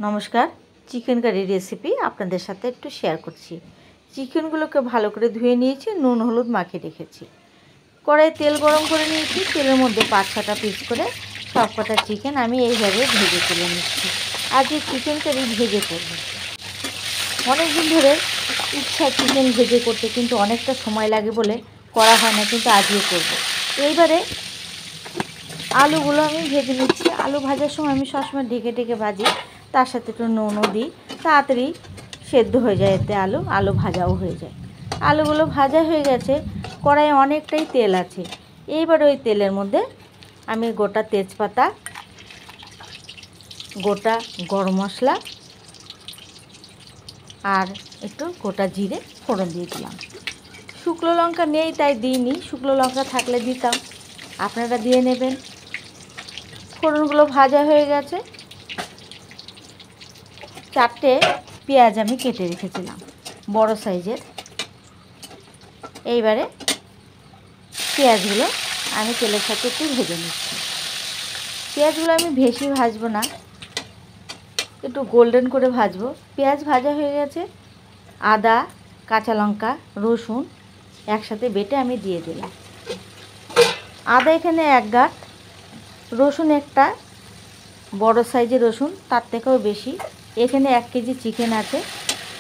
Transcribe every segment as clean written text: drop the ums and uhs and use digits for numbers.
নমস্কার, chicken curry recipe আপনাদের সাথে একটু শেয়ার করছি। চিকেনগুলোকে ভালো করে ধুয়ে নিয়েছি, নুন হলুদ মাখিয়ে রেখেছি। কড়াই তেল গরম করে নিয়েছি, তেলের মধ্যে 5-6টা পিস করে সব কটা চিকেন আমি এইভাবে ভেজে তুলে নিচ্ছি। আজ এই চিকেন কারি ভেজে করব। অনেক দিন ধরে ইচ্ছা চিকেন ভেজে করতে, কিন্তু অনেকটা সময় লাগে বলে করা হয় না, কিন্তু আজকে করব। এইবারে আলুগুলো আমি ভেজে নিচ্ছি। আলু ভাজার সময় আমি সবসময় ঢেকে ঢেকে ভাজি, তার সাথে একটু নুনও দিই, তাড়াতাড়ি সেদ্ধ হয়ে যায়, এতে আলু ভাজাও হয়ে যায়। আলুগুলো ভাজা হয়ে গেছে, কড়াইয়ে অনেকটাই তেল আছে। এইবার ওই তেলের মধ্যে আমি গোটা তেজপাতা, গোটা গরম মশলা আর একটু গোটা জিরে ফোড়ন দিয়ে দিলাম। শুকনো লঙ্কা নেই তাই দিইনি, শুকনো লঙ্কা থাকলে দিতাম, আপনারা দিয়ে নেবেন। ফোড়নগুলো ভাজা হয়ে গেছে। 4টে পেঁয়াজ আমি কেটে রেখেছিলাম, বড় সাইজের। এইবারে পেঁয়াজগুলো আমি তেলের সাথে একটু ভেজে নিচ্ছি। পেঁয়াজগুলো আমি বেশি ভাজবো না, একটু গোল্ডেন করে ভাজবো। পেঁয়াজ ভাজা হয়ে গেছে। আদা, কাঁচা লঙ্কা, রসুন একসাথে বেটে আমি দিয়ে দিলাম। আদা এখানে 1 গাঁট, রসুন একটা বড় সাইজের রসুন, তার থেকেও বেশি। এখানে 1 কেজি চিকেন আছে,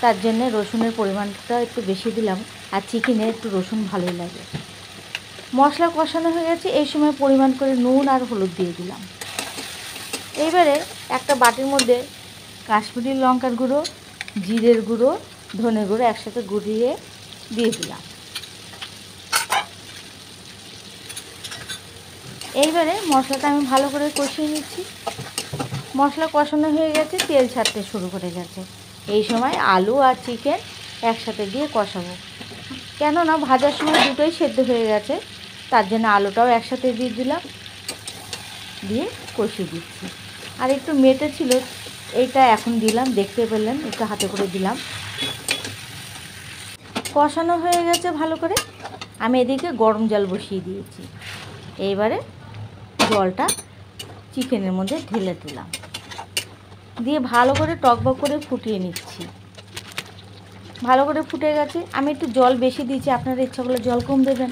তার জন্য রসুনের পরিমাণটা একটু বেশি দিলাম, আর চিকেনে একটু রসুন ভালোই লাগে। মশলা কষানো হয়ে গেছে, এই সময় পরিমাণ করে নুন আর হলুদ দিয়ে দিলাম। এইবারে একটা বাটির মধ্যে কাশ্মীরি লঙ্কার গুঁড়ো, জিরের গুঁড়ো, ধনে গুঁড়ো একসাথে গুঁড়িয়ে দিয়ে দিলাম। এইবারে মশলাটা আমি ভালো করে কষিয়ে নিচ্ছি। মশলা কষানো হয়ে গেছে, তেল ছাড়তে শুরু করে গেছে। এই সময় আলু আর চিকেন একসাথে দিয়ে কষাবো, কেননা ভাজার সময় দুটোই সেদ্ধ হয়ে গেছে, তার জন্য আলুটাও একসাথে দিয়ে দিলাম, দিয়ে কষিয়ে দিচ্ছি। আর একটু মেটে ছিল, এইটা এখন দিলাম, দেখতে পেলেন, একটু হাতে করে দিলাম। কষানো হয়ে গেছে ভালো করে। আমি এদিকে গরম জল বসিয়ে দিয়েছি। এইবারে জলটা চিকেনের মধ্যে ঢেলে দিলাম, দিয়ে ভালো করে টকবক করে ফুটিয়ে নিচ্ছি। ভালো করে ফুটে গেছে। আমি একটু জল বেশি দিয়েছি, আপনারা ইচ্ছা করলে জল কম দেবেন।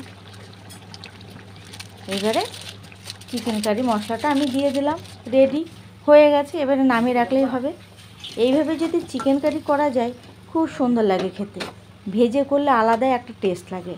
এবারে চিকেন কারি মশলাটা আমি দিয়ে দিলাম, রেডি হয়ে গেছে। এবারে নামিয়ে রাখলেই হবে। এইভাবে যদি চিকেন কারি করা যায়, খুব সুন্দর লাগে খেতে। ভেজে করলে আলাদাই একটা টেস্ট লাগে।